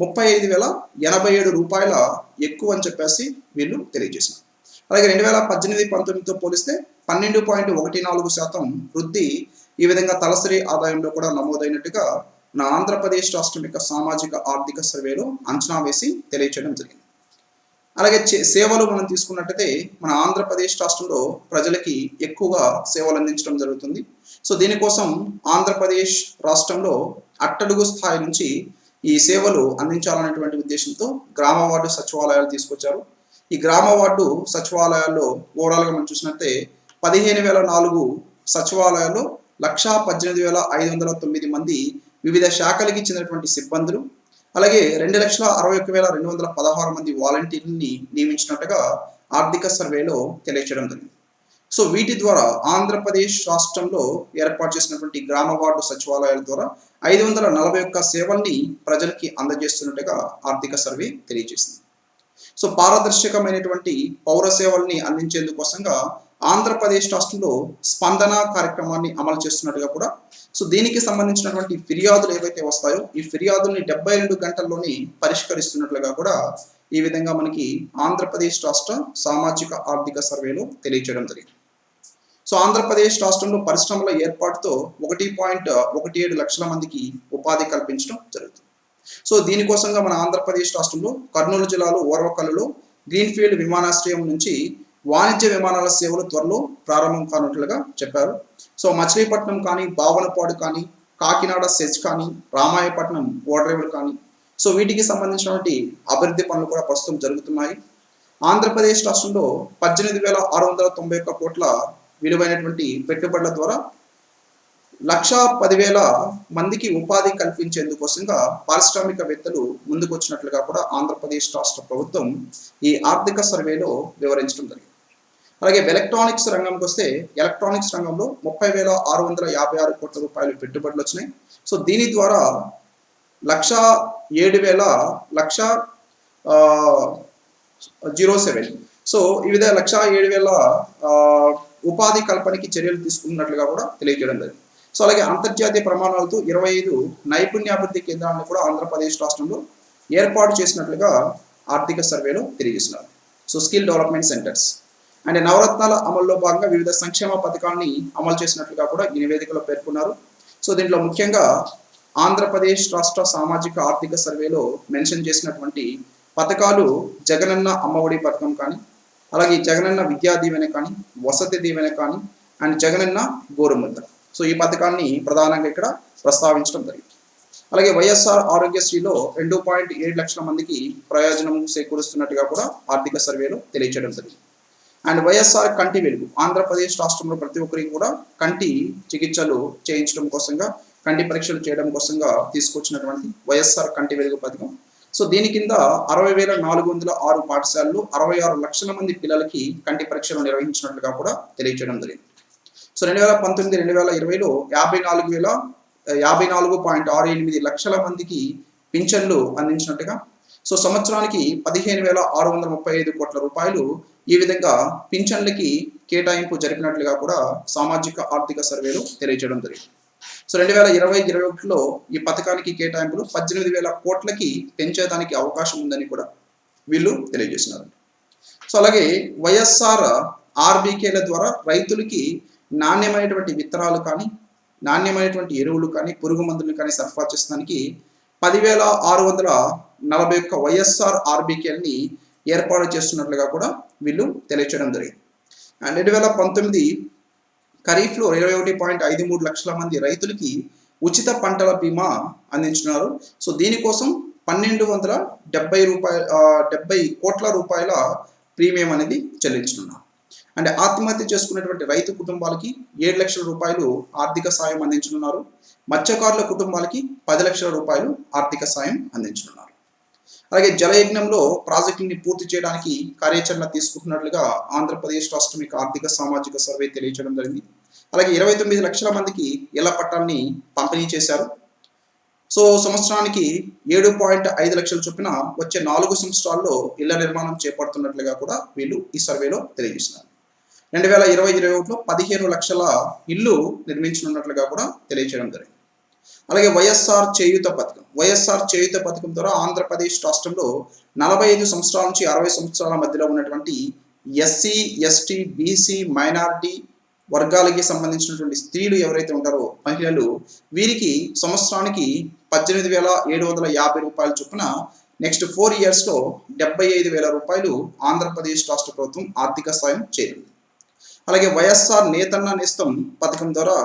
35,087 రూపాయల ఎక్కువ అని చెప్పేసి వీళ్ళు తెలియజేసినారు. అలాగే 2018-19తో పోలిస్తే 12.14% వృద్ధి ఈ విధంగా తలసరి ఆదాయంలో కూడా నమోదైనట్టుగా మన ఆంధ్రప్రదేశ్ రాష్ట్రం యొక్క సామాజిక ఆర్థిక సర్వేలో అంచనా వేసి తెలియచేయడం జరిగింది. అలాగే సేవలు మనం తీసుకున్నట్టయితే మన ఆంధ్రప్రదేశ్ రాష్ట్రంలో ప్రజలకి ఎక్కువగా సేవలు అందించడం జరుగుతుంది. సో దీనికోసం ఆంధ్రప్రదేశ్ రాష్ట్రంలో అట్టడుగు స్థాయి నుంచి ఈ సేవలు అందించాలనేటువంటి ఉద్దేశంతో గ్రామ వార్డు సచివాలయాలు తీసుకొచ్చారు. ఈ గ్రామ వార్డు సచివాలయాల్లో ఓవరాల్గా మనం చూసినట్టే 15,004 సచివాలయాల్లో 1,18,509 మంది వివిధ శాఖలకి చెందినటువంటి సిబ్బందులు, అలాగే 2,61,216 మంది వాలంటీర్లని నియమించినట్టుగా ఆర్థిక సర్వేలో తెలియచేయడం జరిగింది. సో వీటి ద్వారా ఆంధ్రప్రదేశ్ రాష్ట్రంలో ఏర్పాటు చేసినటువంటి గ్రామ వార్డు సచివాలయాల ద్వారా 541 సేవల్ని ప్రజలకి అందజేస్తున్నట్టుగా ఆర్థిక సర్వే తెలియజేసింది. సో పారదర్శకమైనటువంటి పౌర సేవల్ని అందించేందుకోసంగా ఆంధ్రప్రదేశ్ రాష్ట్రంలో స్పందన కార్యక్రమాన్ని అమలు చేస్తున్నట్టుగా కూడా, సో దీనికి సంబంధించినటువంటి ఫిర్యాదులు ఏవైతే వస్తాయో ఈ ఫిర్యాదుల్ని 72 గంటల్లోనే పరిష్కరిస్తున్నట్లుగా కూడా ఈ విధంగా మనకి ఆంధ్రప్రదేశ్ రాష్ట్ర సామాజిక ఆర్థిక సర్వేలో తెలియచేయడం జరిగింది. సో ఆంధ్రప్రదేశ్ రాష్ట్రంలో పరిశ్రమల ఏర్పాటుతో 1.17 లక్షల మందికి ఉపాధి కల్పించడం జరుగుతుంది. సో దీనికోసంగా మన ఆంధ్రప్రదేశ్ రాష్ట్రంలో కర్నూలు జిల్లాలో ఓర్వకల్లులో గ్రీన్ఫీల్డ్ విమానాశ్రయం నుంచి వాణిజ్య విమానాల సేవలు త్వరలో ప్రారంభం కానున్నట్లుగా చెప్పారు. సో మచిలీపట్నం కానీ, బావనపాడు కానీ, కాకినాడ సెజ్ కానీ, రామాయపట్నం ఓడరేవులు కానీ, సో వీటికి సంబంధించినటువంటి అభివృద్ధి పనులు కూడా ప్రస్తుతం జరుగుతున్నాయి. ఆంధ్రప్రదేశ్ రాష్ట్రంలో 18,691 కోట్ల విలువైనటువంటి పెట్టుబడుల ద్వారా 1,10,000 మందికి ఉపాధి కల్పించేందుకోసంగా పారిశ్రామికవేత్తలు ముందుకు వచ్చినట్లుగా కూడా ఆంధ్రప్రదేశ్ రాష్ట్ర ప్రభుత్వం ఈ ఆర్థిక సర్వేలో వివరించడం జరిగింది. అలాగే ఎలక్ట్రానిక్స్ రంగంకి వస్తే ఎలక్ట్రానిక్స్ రంగంలో 30,656 కోట్ల రూపాయలు పెట్టుబడులు వచ్చినాయి. సో దీని ద్వారా 1,07,07 సో ఈ విధంగా 1,07,000 ఉపాధి కల్పనకి చర్యలు తీసుకున్నట్లుగా కూడా తెలియజేయడం జరిగింది. సో అలాగే అంతర్జాతీయ ప్రమాణాలతో 25 నైపుణ్యాభివృద్ధి కేంద్రాలను కూడా ఆంధ్రప్రదేశ్ రాష్ట్రంలో ఏర్పాటు చేసినట్లుగా ఆర్థిక సర్వేలో తెలియజేస్తున్నారు. So skill development centres and నవరత్నాల అమల్లో భాగంగా వివిధ సంక్షేమ పథకాన్ని అమలు చేసినట్లుగా కూడా ఈ నివేదికలో పేర్కొన్నారు. సో దీంట్లో ముఖ్యంగా ఆంధ్రప్రదేశ్ రాష్ట్ర సామాజిక ఆర్థిక సర్వేలో మెన్షన్ చేసినటువంటి పథకాలు జగనన్న అమ్మఒడి పథకం కానీ, అలాగే జగనన్న విద్యా దీవెన కానీ, వసతి దీవెన కానీ, అండ్ జగనన్న గోరుముద్ర. సో ఈ పథకాన్ని ప్రధానంగా ఇక్కడ ప్రస్తావించడం జరిగింది. అలాగే వైఎస్ఆర్ ఆరోగ్యశ్రీలో 2.7 లక్షల మందికి ప్రయోజనం చేకూరుస్తున్నట్టుగా కూడా ఆర్థిక సర్వేలో తెలియచేయడం జరిగింది. అండ్ వైఎస్ఆర్ కంటి వెలుగు ఆంధ్రప్రదేశ్ రాష్ట్రంలో ప్రతి ఒక్కరికి కూడా కంటి చికిత్సలు చేయించడం కోసంగా, కంటి పరీక్షలు చేయడం కోసంగా తీసుకొచ్చినటువంటి వైఎస్ఆర్ కంటి వెలుగు పథకం. సో దీని కింద 60,406 పాఠశాలలు 66 లక్షల మంది పిల్లలకి కంటి పరీక్షలు నిర్వహించినట్లుగా కూడా తెలియచేయడం జరిగింది. సో 2019-2020లో 54.68 లక్షల మందికి పింఛన్లు అందించినట్టుగా, సో సంవత్సరానికి 15,635 కోట్ల రూపాయలు ఈ విధంగా పింఛన్లకి కేటాయింపు జరిపినట్లుగా కూడా సామాజిక ఆర్థిక సర్వేలో తెలియజేయడం జరిగింది. సో 2020-21లో ఈ పథకానికి కేటాయింపులు 18,000 కోట్లకి పెంచేదానికి అవకాశం ఉందని కూడా వీళ్ళు తెలియజేస్తున్నారు. సో అలాగే వైఎస్ఆర్ ఆర్బీకేల ద్వారా రైతులకి నాణ్యమైనటువంటి విత్తనాలు కానీ, నాణ్యమైనటువంటి ఎరువులు కానీ, పురుగు మందులు కానీ సరఫరా చేసడానికి 10,641 వైఎస్ఆర్ ఆర్బీకేల్ని ఏర్పాటు చేస్తున్నట్లుగా కూడా వీళ్ళు తెలియచేయడం జరిగింది. అండ్ 2019 ఖరీఫ్లో 21.53 లక్షల మంది రైతులకి ఉచిత పంటల బీమా అందించున్నారు. సో దీనికోసం 1270 కోట్ల రూపాయల ప్రీమియం అనేది చెల్లించనున్నారు. అంటే ఆత్మహత్య చేసుకున్నటువంటి రైతు కుటుంబాలకి 7 లక్షల రూపాయలు ఆర్థిక సాయం అందించనున్నారు. మత్స్యకారుల కుటుంబాలకి 10 లక్షల రూపాయలు ఆర్థిక సాయం అందించనున్నారు. అలాగే జలయజ్ఞంలో ప్రాజెక్టుని పూర్తి చేయడానికి కార్యాచరణ తీసుకుంటున్నట్లుగా ఆంధ్రప్రదేశ్ రాష్ట్రం యొక్క ఆర్థిక సామాజిక సర్వే తెలియజేయడం జరిగింది. అలాగే 29 లక్షల మందికి ఇళ్ల పట్టాలని పంపిణీ చేశారు. సో సంవత్సరానికి 7.5 లక్షల చొప్పున వచ్చే 4 సంవత్సరాల్లో ఇళ్ల నిర్మాణం చేపడుతున్నట్లుగా కూడా వీళ్ళు ఈ సర్వేలో తెలియజేస్తున్నారు. 2020-21లో 15 లక్షల ఇల్లు నిర్మించనున్నట్లుగా కూడా తెలియజేయడం జరిగింది. అలాగే వైఎస్ఆర్ చేయూత పథకం ద్వారా ఆంధ్రప్రదేశ్ రాష్ట్రంలో 45 సంవత్సరాల నుంచి 60 సంవత్సరాల మధ్యలో ఉన్నటువంటి ఎస్సీ, ఎస్టీ, బీసీ, మైనారిటీ వర్గాలకి సంబంధించినటువంటి స్త్రీలు ఎవరైతే ఉంటారో మహిళలు, వీరికి సంవత్సరానికి 18,750 రూపాయల చొప్పున నెక్స్ట్ 4 ఇయర్స్లో 75,000 రూపాయలు ఆంధ్రప్రదేశ్ రాష్ట్ర ప్రభుత్వం ఆర్థిక సాయం చేయనుంది. అలాగే వైఎస్ఆర్ నేతన్న నేస్తం పథకం ద్వారా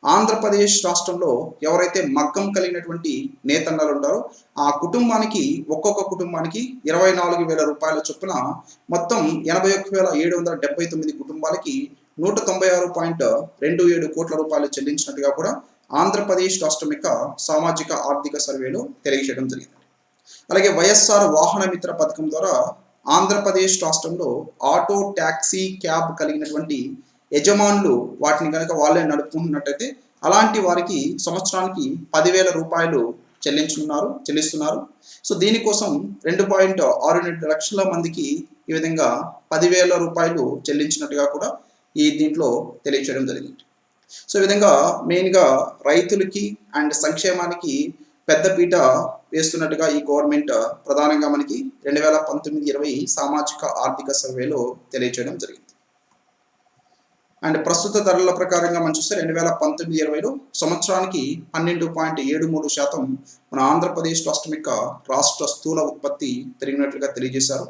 ఆంధ్రప్రదేశ్ రాష్ట్రంలో ఎవరైతే మగ్గం కలిగినటువంటి నేతన్నలు ఉంటారో ఆ కుటుంబానికి ఒక్కొక్క కుటుంబానికి 24,000 రూపాయల చొప్పున మొత్తం 81,779 కుటుంబాలకి 196.27 కోట్ల రూపాయలు చెల్లించినట్టుగా కూడా ఆంధ్రప్రదేశ్ రాష్ట్రం యొక్క సామాజిక ఆర్థిక సర్వేలో తెలియజేయడం జరిగింది. అలాగే వైఎస్ఆర్ వాహన మిత్ర పథకం ద్వారా ఆంధ్రప్రదేశ్ రాష్ట్రంలో ఆటో, ట్యాక్సీ, క్యాబ్ కలిగినటువంటి యజమానులు వాటిని కనుక వాళ్ళే నడుపుకుంటున్నట్టయితే అలాంటి వారికి సంవత్సరానికి 10,000 రూపాయలు చెల్లిస్తున్నారు. సో దీనికోసం 2.62 లక్షల మందికి ఈ విధంగా 10,000 రూపాయలు చెల్లించినట్టుగా కూడా ఈ దీంట్లో తెలియచేయడం జరిగింది. సో ఈ విధంగా మెయిన్గా రైతులకి అండ్ సంక్షేమానికి పెద్దపీట వేస్తున్నట్టుగా ఈ గవర్నమెంట్ ప్రధానంగా మనకి 2019-20 సామాజిక ఆర్థిక సర్వేలో తెలియచేయడం జరిగింది. అండ్ ప్రస్తుత ధరల ప్రకారంగా మనం చూస్తే 2019-20లో సంవత్సరానికి 12.73% మన ఆంధ్రప్రదేశ్ రాష్ట్రం యొక్క రాష్ట్ర స్థూల ఉత్పత్తి పెరిగినట్లుగా తెలియజేశారు.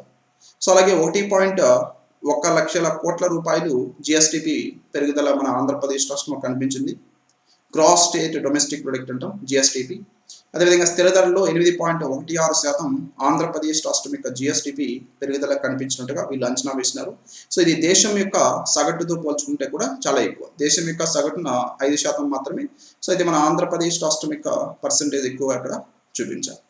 సో అలాగే 1.1 లక్షల కోట్ల రూపాయలు జిఎస్టిపి పెరుగుదల మన ఆంధ్రప్రదేశ్ రాష్ట్రంలో కనిపించింది. గ్రాస్ స్టేట్ డొమెస్టిక్ ప్రొడక్ట్ అంటాం జిఎస్టిపి. అదేవిధంగా స్థిర ధరలో 8.16% ఆంధ్రప్రదేశ్ రాష్ట్రం యొక్క జిఎస్టిపి పెరుగుదల కనిపించినట్టుగా వీళ్ళు అంచనా వేసినారు. సో ఇది దేశం యొక్క సగటుతో పోల్చుకుంటే కూడా చాలా ఎక్కువ. దేశం యొక్క సగటున 5% మాత్రమే. సో అయితే మన ఆంధ్రప్రదేశ్ రాష్ట్రం యొక్క పర్సంటేజ్ ఎక్కువ అక్కడ చూపించారు.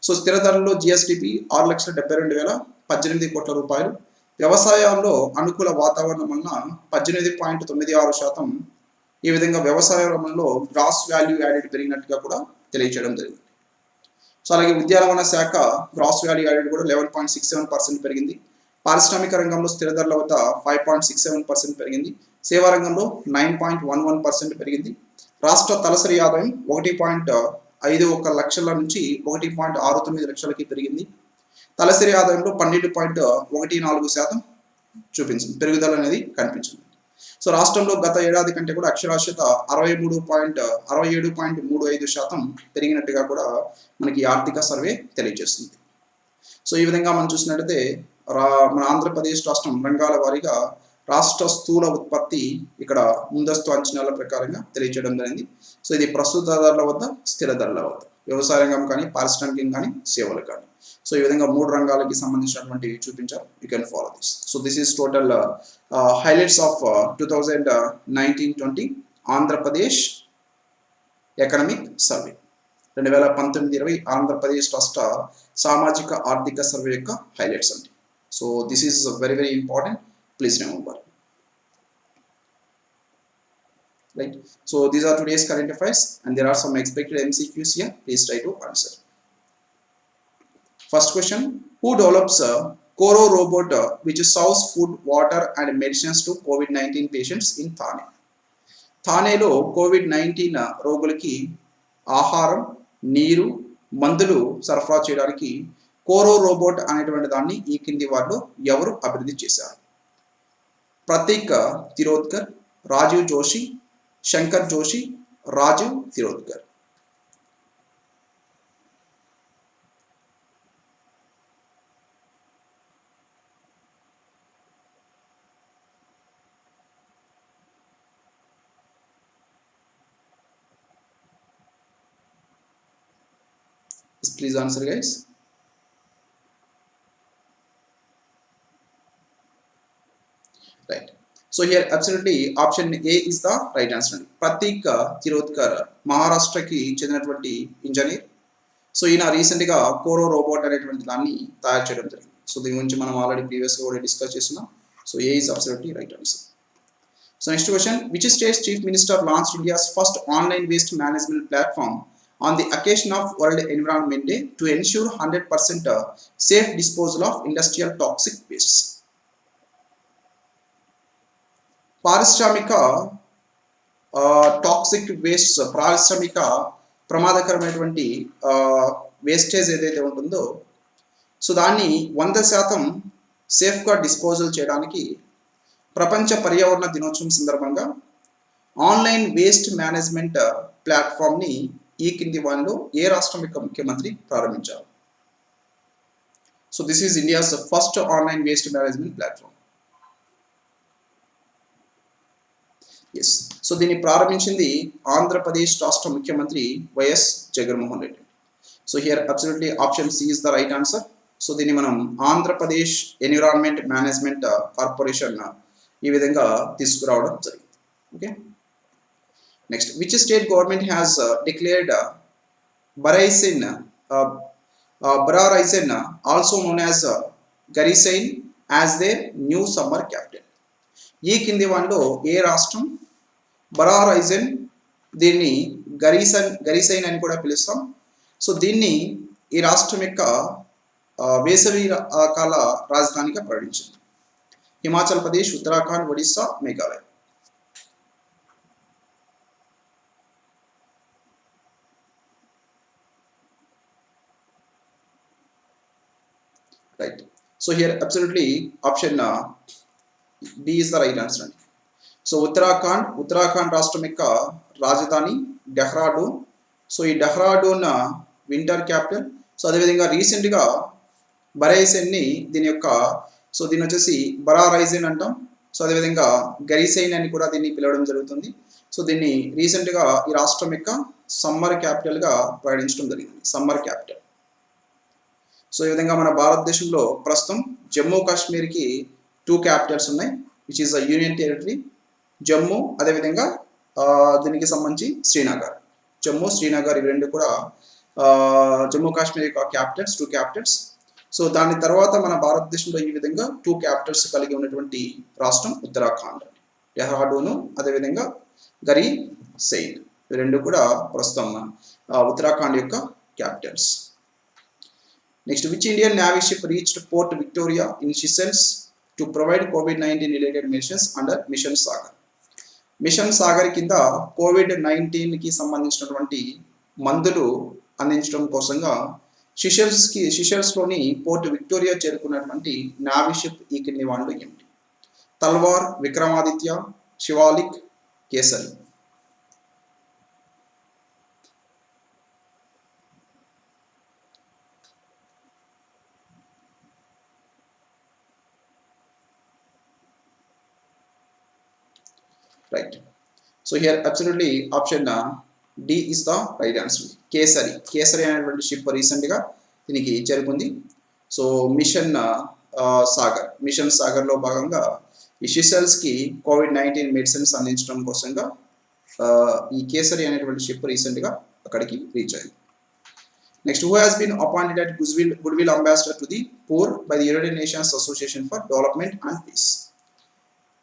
సో స్థిర ధరలో జిఎస్టిపి 6,72,018 కోట్ల రూపాయలు. వ్యవసాయంలో అనుకూల వాతావరణం వలన 18.96%. ఈ విధంగా వ్యవసాయ రంగంలో గ్రాస్ వాల్యూ యాడెడ్ పెరిగినట్టుగా కూడా తెలియచేయడం జరిగింది. సో అలాగే ఉద్యానవన శాఖ గ్రాస్ వాల్యూ యాడెడ్ కూడా 11.67% పెరిగింది. పారిశ్రామిక రంగంలో స్థిర ధరల వద్ద 5.67% పెరిగింది. సేవా రంగంలో 9.11% పెరిగింది. రాష్ట్ర తలసరి ఆదాయం 1.51 లక్షల నుంచి 1.69 లక్షలకి పెరిగింది. తలసరి ఆదాయంలో 12.14% చూపించింది, పెరుగుదల అనేది కనిపించింది. సో రాష్ట్రంలో గత ఏడాది కంటే కూడా అక్షరాస్యత 67.35% పెరిగినట్టుగా కూడా మనకి ఆర్థిక సర్వే తెలియజేస్తుంది. సో ఈ విధంగా మనం చూసినట్లయితే మన ఆంధ్రప్రదేశ్ రాష్ట్రం రంగాల వారీగా రాష్ట్ర స్థూల ఉత్పత్తి ఇక్కడ ముందస్తు అంచనాల ప్రకారంగా తెలియజేయడం జరిగింది. సో ఇది ప్రస్తుత ధరల వద్ద, స్థిర ధరల వద్ద, వ్యవసాయ రంగం కానీ, పారిశ్రామికం కానీ, సేవలు కానీ. సో ఈ విధంగా 3 రంగాలకి సంబంధించినటువంటి చూపించారు. You can follow this. So this is total highlights of 2019-20 Andhra Pradesh economic survey. 2019-20 Andhra Pradesh రాష్ట్ర సామాజిక ఆర్థిక సర్వే యొక్క హైలైట్స్ అండి. So this is very very important. Please remember. Right. So these are today's current affairs, and there are some expected MCQs here. Please try to answer. First question: who develops a Coro robot which serves food, water, and medicines to COVID-19 patients in Thane? థానేలో COVID-19 రోగులకి ఆహారం, నీరు, మందులు సరఫరా చేయడానికి కోరో robot అనేటువంటి దాన్ని ఈ కింది వారిలో ఎవరు అభివృద్ధి చేశారు? Prateek తిరోద్కర్, Rajiv Joshi, Shankar Joshi, Rajiv తిరోద్కర్. Yes, please answer, guys. Right. So here absolutely option A is the right answer. Pratik Tirotkar మహారాష్ట్రకి చెందినటువంటి ఇంజనీర్. సో ఈయన రీసెంట్గా కోరో రోబోట్ అనేటువంటి దాన్ని తయారు చేయడం జరిగింది. సో దీని గురించి మనం ఆల్రెడీ ప్రీవియస్గా కూడా డిస్కస్ చేస్తున్నాం. So A is absolutely right answer. So next question, which states chief minister launched India's first online waste management platform on the occasion of World Environment Day to ensure 100% safe disposal of industrial toxic wastes? పారిశ్రామిక toxic waste, పారిశ్రామిక ప్రమాదకరమైనటువంటి wastage ఏదైతే ఉంటుందో so దాన్ని 100% సేఫ్గా disposal చేయడానికి ప్రపంచ పర్యావరణ దినోత్సవం సందర్భంగా ఆన్లైన్ వేస్ట్ మేనేజ్మెంట్ ప్లాట్ఫామ్ని ఈ కింది వారిలో ఏ రాష్ట్రం యొక్క ముఖ్యమంత్రి ప్రారంభించారు? So this is India's first online waste management platform. Yes, so దీన్ని ప్రారంభించింది ఆంధ్రప్రదేశ్ రాష్ట్ర ముఖ్యమంత్రి YS Jaganmohan Reddy. So here absolutely option C is the right answer. So దీన్ని మనం ఆంధ్రప్రదేశ్ ఎన్విరాన్మెంట్ మేనేజ్మెంట్ కార్పొరేషన్ ఈ విధంగా తీసుకురావడం జరిగింది. Okay, next, which state government has declared Bhararisain also known as Gairsain as the new summer capital? ఈ కింది వాటిలో ఏ రాష్ట్రం బరారైజన్, దీన్ని గరిసైన్ అని కూడా పిలుస్తాం, సో దీన్ని ఈ రాష్ట్రం యొక్క వేసవి కాల రాజధానిగా ప్రకటించింది? Himachal Pradesh, Uttarakhand, Odisha, Meghalaya. Right. So here absolutely option D is the right answer. So Uttarakhand రాష్ట్రం యొక్క రాజధాని డెహ్రాడూన్. సో ఈ డెహ్రాడూన్ వింటర్ క్యాపిటల్. సో అదేవిధంగా రీసెంట్గా బరైసెన్ని దీని యొక్క, సో దీని వచ్చేసి బరారైజన్ అంటాం. సో అదేవిధంగా గరిసైన్ అని కూడా దీన్ని పిలవడం జరుగుతుంది. సో దీన్ని రీసెంట్గా ఈ రాష్ట్రం యొక్క సమ్మర్ క్యాపిటల్గా ప్రకటించడం జరిగింది, సమ్మర్ క్యాపిటల్. సో ఈ విధంగా మన భారతదేశంలో ప్రస్తుతం జమ్మూ కాశ్మీర్కి 2 క్యాపిటల్స్ ఉన్నాయి, which is a union territory Jammu, అదేవిధంగా దీనికి సంబంధించి శ్రీనగర్. జమ్మూ, శ్రీనగర్ ఇవి రెండు కూడా జమ్మూ కాశ్మీర్ యొక్క క్యాపిటల్స్, 2 క్యాపిటల్స్. సో దాని తర్వాత మన భారతదేశంలో ఈ విధంగా 2 క్యాపిటల్స్ కలిగి ఉన్నటువంటి రాష్ట్రం ఉత్తరాఖండ్, డెహ్రాడూను, అదేవిధంగా గరిసైన్, ఇవి రెండు కూడా ప్రస్తుతం ఉత్తరాఖండ్ యొక్క Capitals. Next, which Indian Navy ship reached Port Victoria in Seychelles to provide COVID-19 related missions under Mission Sagar? Mission Sagar కింద COVID-19కి సంబంధించినటువంటి మందులు అందించడం కోసంగా సిషెల్స్లోని పోర్ట్ విక్టోరియా చేరుకున్నటువంటి నావీ షిప్ ఈ కింది వాటిలో ఏమిటి? తల్వార్, Vikramaditya, Shivalik, kesari. Right. So here absolutely option D is the right answer. Kesari అనేటువంటి షిప్ రీసెంట్గా దీనికి చేరుకుంది. సో మిషన్ సాగర్లో భాగంగా ఈ సిషెల్స్కి COVID-19 మెడిసిన్స్ అందించడం కోసంగా ఈ కేసరి అనేటువంటి షిప్ రీసెంట్గా అక్కడికి రీచ్ అయింది. Next, who has been appointed as goodwill ambassador to the poor by the United Nations Association for Development and Peace?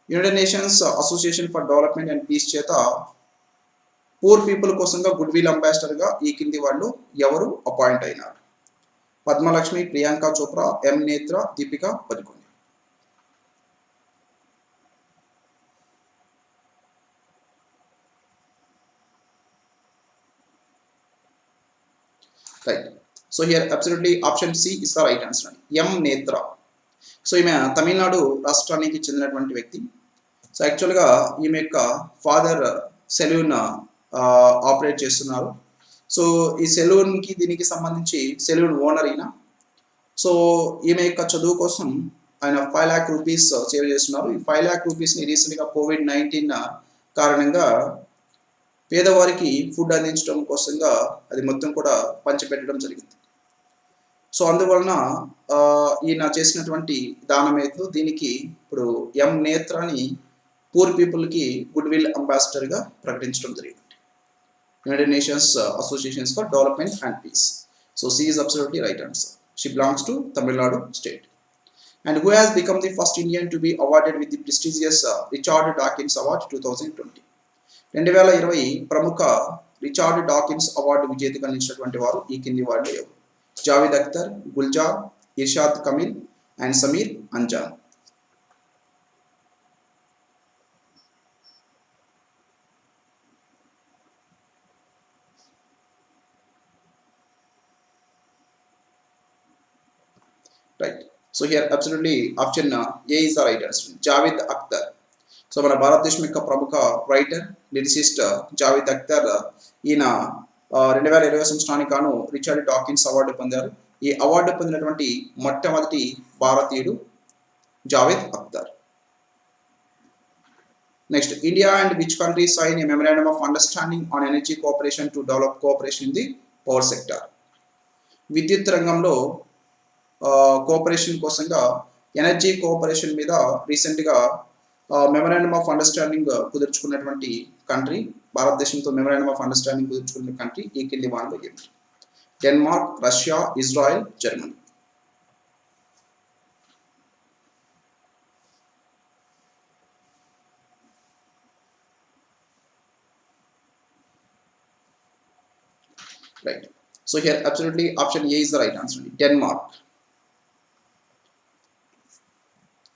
United Nations association for development and peace చేత poor people కోసంగా goodwill అంబాసిడర్గా ఈ కింది వాళ్ళు ఎవరు appoint అయినారు? పద్మలక్ష్మి, Priyanka Chopra, M Netra, Deepika Padukone. Right. So here absolutely option C is the right answer. M Netra. So ఈమె తమిళనాడు రాష్ట్రానికి చెందినటువంటి వ్యక్తి. సో యాక్చువల్గా ఈమె యొక్క ఫాదర్ సెలూన్ ఆపరేట్ చేస్తున్నారు. సో ఈ సెలూన్కి దీనికి సంబంధించి సెలూన్ ఓనర్ ఈయన. సో ఈమె యొక్క చదువు కోసం ఆయన 5 lakh రూపీస్ సేవ్ చేస్తున్నారు. ఈ 5 lakh రూపీస్ని రీసెంట్గా COVID-19 కారణంగా పేదవారికి ఫుడ్ అందించడం కోసంగా అది మొత్తం కూడా పంచిపెట్టడం జరిగింది. సో అందువలన ఈయన చేసినటువంటి దానం ఏదో దీనికి ఇప్పుడు ఎం నేత్రాని పూర్ పీపుల్కి గుడ్ విల్ అంబాసిడర్గా ప్రకటించడం జరిగింది. United Nations Associations for Development and Peace. So C is absolutely right answer. She belongs to Tamil Nadu state. And who has become the first Indian to be awarded with the prestigious Richard Dawkins Award 2020? 2020 ప్రముఖ Richard Dawkins award విజేతగా నిలిచినటువంటి వారు ఈ కింది వారిలో ఎవరు? Javed Akhtar, Gulzar, Irshad Kamil and Sameer Anjaan. Right. So here absolutely option A is the right answer. Javed Akhtar. So మన భారతదేశం యొక్క ప్రముఖ రైటర్ లిరిసిస్ట్ జావేద్ అఖ్తర్ ఈయన 2020 సంవత్సరానికి గాను రిచర్డ్ డాకిన్స్ అవార్డు పొందారు. ఈ అవార్డు పొందినటువంటి మొట్టమొదటి భారతీయుడు Javed Akhtar. Next, India and which country sign a memorandum of understanding on energy cooperation to develop cooperation in the power sector. విద్యుత్ రంగంలో కోఆపరేషన్ కోసంగా ఎనర్జీ కోఆపరేషన్ మీద రీసెంట్గా మెమరాండమ్ ఆఫ్ అండర్స్టాండింగ్ కుదుర్చుకున్నటువంటి కంట్రీ, భారతదేశంతో మెమరాండమ్ ఆఫ్ అండర్స్టాండింగ్ కుదుర్చుకున్న కంట్రీ ఈ కింది వాటిలో ఏమిటి? Denmark, Russia, Israel, Germany. Right. So here absolutely option A is the right answer. Denmark.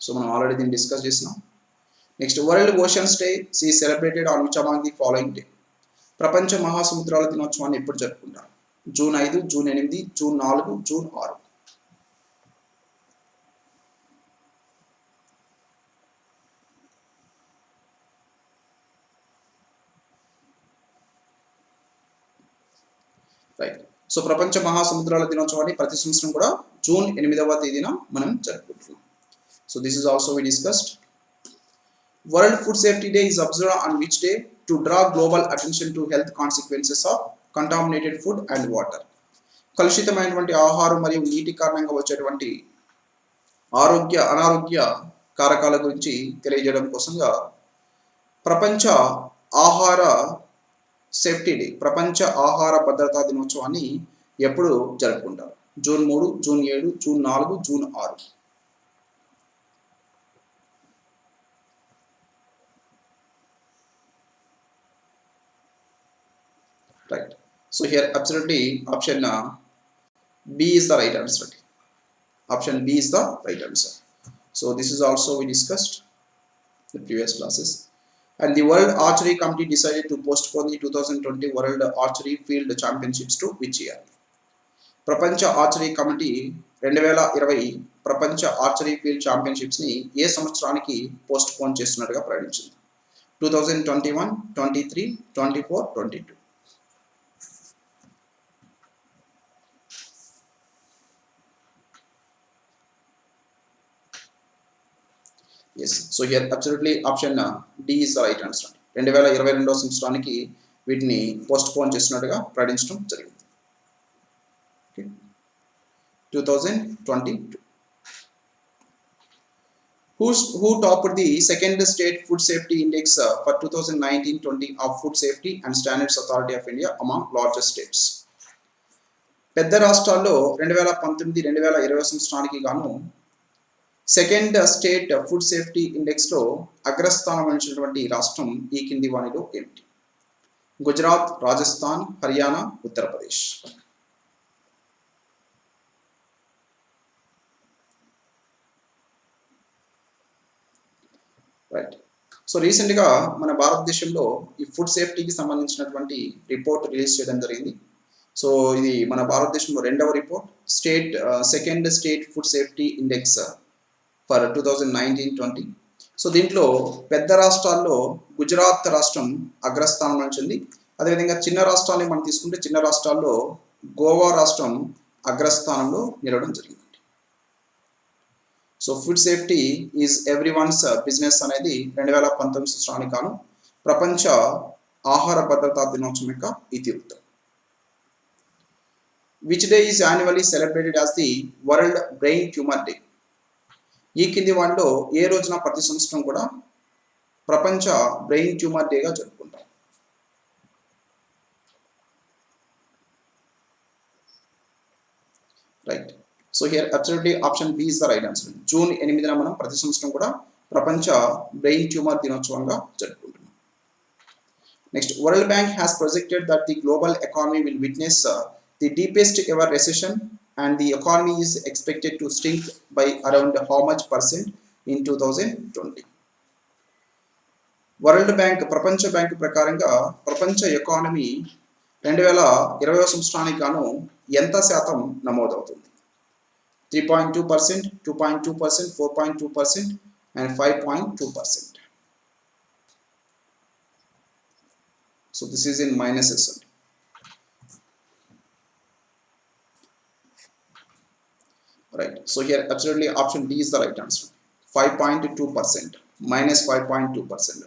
So మనం ఆల్రెడీ దీన్ని డిస్కస్ చేసినాం. Next, world oceans day is celebrated on which among the following day. ప్రపంచ మహాసముద్రాల దినోత్సవాన్ని ఎప్పుడు జరుపుకుంటారు? June 5, June 8, June 4, June 6. Right. So ప్రపంచ మహాసముద్రాల దినోత్సవాన్ని ప్రతి సంవత్సరం కూడా జూన్ 8వ తేదీన మనం జరుపుకుంటున్నాం. So this is also we discussed. World Food Safety Day is observed on which day to draw global attention to health consequences of contaminated food and water. కలుషితమైనటువంటి ఆహారం మరియు నీటి కారణంగా వచ్చేటువంటి అనారోగ్య కారకాల గురించి తెలియజేయడం కోసంగా ప్రపంచ ఆహార సేఫ్టీ డే, ప్రపంచ ఆహార భద్రతా దినోత్సవాన్ని ఎప్పుడు జరుపుకుంటారు? June 3, June 7, June 4, June 6. Right. So here absolutely option B is the right answer. Option B is the right answer. So this is also we discussed the previous classes. And the World Archery Committee decided to postpone the 2020 World Archery Field Championships to which year? ప్రపంచ archery committee 2020 ప్రపంచ archery field championships ని ఏ సంవత్సరానికి post phone చేస్తున్నట్టుగా ప్రకటించింది? 2021, 23, 24, 22. Yes. So here absolutely option D is the right answer. 2022 సంవత్సరానికి వీటిని post phone చేస్తున్నట్టుగా ప్రకటించడం జరిగింది. Okay. 2022. Who topped the second state food safety index for 2019-20 of Food Safety and Standards Authority of India among largest states? పెద్ద రాష్ట్రాల్లో 2019-2020 సంవత్సరానికి గాను second state food safety ఇండెక్స్లో అగ్రస్థానం వహించినటువంటి రాష్ట్రం ఈ కింది వానిలో ఏమిటి? గుజరాత్, రాజస్థాన్, హర్యానా, ఉత్తరప్రదేశ్. రైట్. సో రీసెంట్గా మన భారతదేశంలో ఈ ఫుడ్ సేఫ్టీకి సంబంధించినటువంటి రిపోర్ట్ రిలీజ్ చేయడం జరిగింది. సో ఇది మన భారతదేశంలో రెండవ report, second state food safety index for 2019-20. So దీంట్లో పెద్ద రాష్ట్రాల్లో గుజరాత్ రాష్ట్రం అగ్రస్థానం వచ్చింది. అదేవిధంగా చిన్న రాష్ట్రాన్ని మనం తీసుకుంటే చిన్న రాష్ట్రాల్లో గోవా రాష్ట్రం అగ్రస్థానంలో నిలవడం జరిగింది. So food safety is every once business అనేది 2019 సంవత్సరానికి గాను ప్రపంచ ఆహార భద్రతా దినోత్సవం యొక్క ఇతివృత్తం. which day is annually celebrated as the World Brain Tumor Day? ఈ కింది వాటిలో ఏ రోజున ప్రతి సంవత్సరం కూడా ప్రపంచ బ్రెయిన్ ట్యూమర్ డేగా జరుపుకుంటాం? Right. So here absolutely option B is the right answer. June 8న మనం ప్రతి సంవత్సరం కూడా ప్రపంచ బ్రెయిన్ ట్యూమర్ దినోత్సవంగా జరుపుకుంటున్నాం. Next, world bank has projected that the global economy will witness the deepest ever recession and the economy is expected to shrink by around how much percent in 2020? World bank ప్రపంచ bank ప్రకారంగా ప్రపంచ economy 2020వ సంవత్సరానికి గాను ఎంత శాతం నమోదవుతుంది? 3.2%, 2.2%, 4.2% and 5.2%. So this is in minuses. Right. So here absolutely option D is the right answer. 5.2%, minus 5.2%.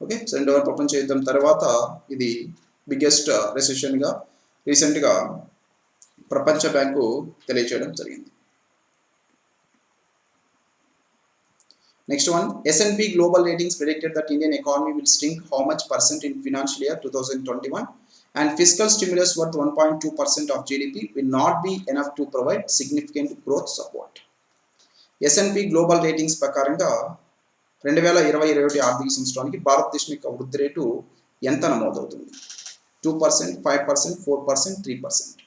Okay. So రెండవ ప్రపంచ యుద్ధం తర్వాత ఇది బిగ్గెస్ట్ రెసెషన్గా రీసెంట్గా ప్రపంచ బ్యాంకు తెలియజేయడం జరిగింది. Next one, S&P Global Ratings predicted that Indian economy will shrink how much percent in financial year 2021 and fiscal stimulus worth 1.2% of GDP will not be enough to provide significant growth support. S&P Global Ratings ప్రకారంగా 2020-21 ఆర్థిక సంవత్సరానికి భారతదేశం యొక్క వృద్ధి rate ఎంత నమోదవుతుంది? 2%, 5%, 4%, 3%.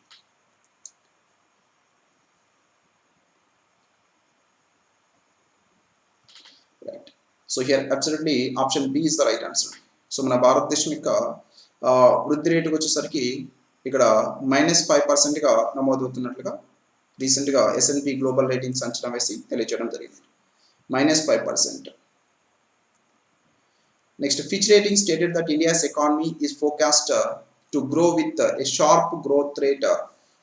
Right. So here absolutely option B is the right answer. So మన భారతదేశం యొక్క వృద్ధి రేటుకు వచ్చేసరికి ఇక్కడ -5%గా నమోదవుతున్నట్లుగా రీసెంట్గా S&P గ్లోబల్ రేటింగ్స్ అంచనా వేసి తెలియజేయడం జరిగింది. -5%. Next, Fitch Ratings stated that India's economy is forecast to grow with a sharp growth rate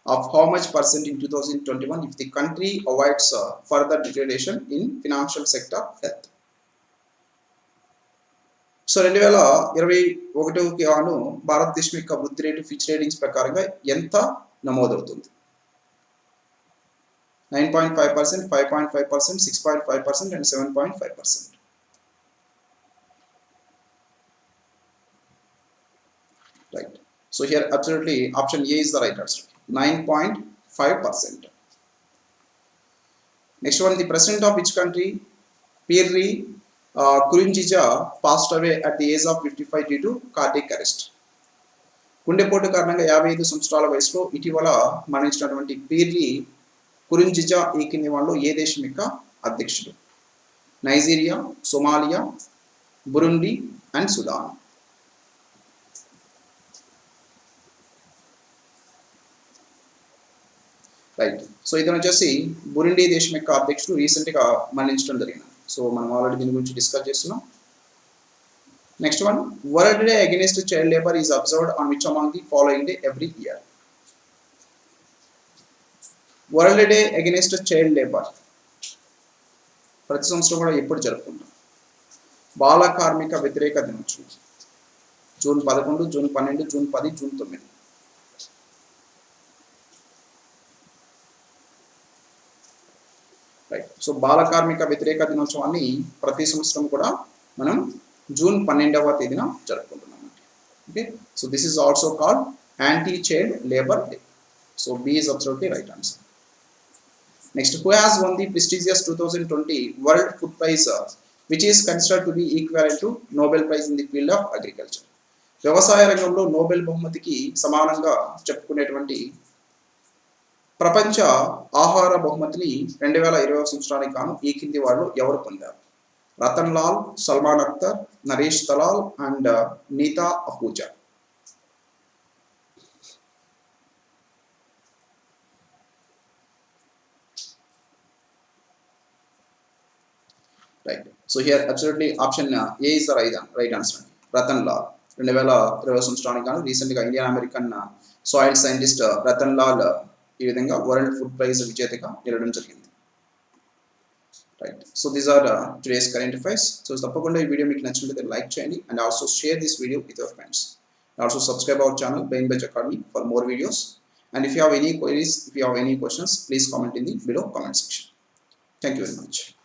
of how much percent in 2021 if the country avoids further deterioration in financial sector health. So 2021కి గాను భారతదేశం యొక్క వృద్ధి rate Fitch ratings ప్రకారంగా ఎంత నమోదవుతుంది? 9.5%, 5.5%, 6.5% and 7.5%. Right. So here absolutely option A is the right answer. 9.5%. Next one, the president of which country, Pierre Nkurunziza, passed away at the age of 55 due to cardiac arrest. గుండెపోటు కారణంగా 55 సంవత్సరాల వయసులో ఇటీవల మరణించినటువంటి పీర్లీ కురుంజిజా ఈ కింది వాళ్ళు ఏ దేశం యొక్క అధ్యక్షుడు? Nigeria, Somalia, Burundi and Sudan. Right. So ఇతను వచ్చేసి బురుండి దేశం యొక్క అధ్యక్షుడు, రీసెంట్గా మరణించడం జరిగింది. సో మనం ఆల్రెడీ దీని గురించి డిస్కస్ చేస్తున్నాం. Next one, world day against child labour is observed on which among the following day every year? World day against child labour ప్రతి సంవత్సరం కూడా ఎప్పుడు జరుపుకుంటాం? బాల కార్మిక వ్యతిరేక దినోత్సవం June 11, June 12, June 10, June 9. Right. So బాల కార్మిక వ్యతిరేక దినోత్సవాన్ని ప్రతి సంవత్సరం కూడా మనం జూన్ 12వ తేదీన జరుపుకుంటున్నాం. Okay. So this is also called anti child labour day. So B is absolutely right answer. Next, who has won the prestigious 2020 World Food Prize, which is considered to be equivalent to Nobel Prize in the field of agriculture? వ్యవసాయ రంగంలో Nobel బహుమతికి సమానంగా చెప్పుకునేటువంటి ప్రపంచ ఆహార బహుమతిని 2020 సంవత్సరానికి గాను ఈ కింది వాళ్ళు ఎవరు పొందారు? Rattan Lal, Salman Akhtar, Naresh Talal and Neeta Ahuja. Right. So here absolutely option A is the right answer. Rattan Lal 2020 సంవత్సరానికి గాను రీసెంట్గా Indian American soil scientist Rattan Lal ఈ విధంగా వరల్డ్ ఫుడ్ ప్రైజ్ విజేతగా నిలవడం జరిగింది. Right. So these are today's current affairs. So తప్పకుండా ఈ వీడియో మీకు నచ్చినట్లయితే లైక్ చేయండి and also share this video with your friends. Also subscribe our channel brain buzz academy for more videos And if you have any queries, if you have any questions, please comment in the below comment section. Thank you very much.